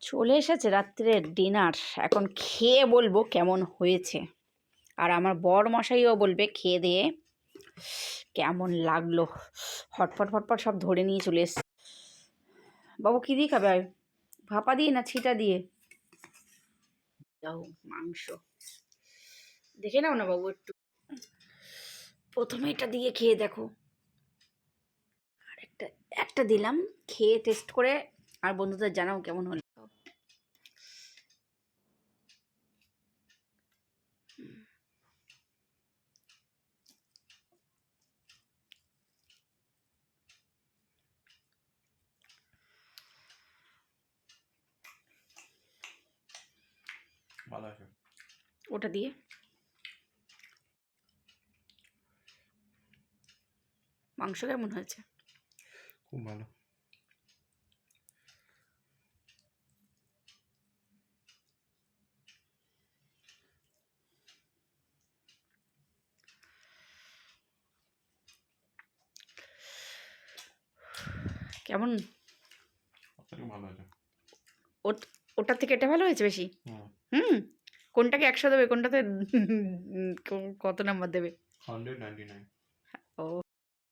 চলে এসেছে রাত্রের ডিনার। এখন খেয়ে বলবো কেমন হয়েছে, আর আমার বর মশাইও বলবে খেয়ে দিয়ে কেমন লাগলো। হটফট হটফট সব ধরে নিয়ে চলে এসছে। বাবু কী দিয়ে খাবে? ভাপা দিয়ে না ছিটা দিয়ে? যাও মাংস দেখে নাও না বাবু, একটু প্রথমে এটা দিয়ে খেয়ে দেখো। আর একটা একটা দিলাম, খেয়ে টেস্ট করে আর বন্ধুদের জানাও কেমন হলো। ভালো আছে। ওটা দিয়ে মাংস কেমন হয়েছে? খুব ভালো। কেমন? ভালো আছে। ওটার থেকে এটা ভালো হয়েছে বেশি? হুম। হুম। কোনটাকে 100 দেবে, কোনটাতে কত নাম্বার দেবে? 199।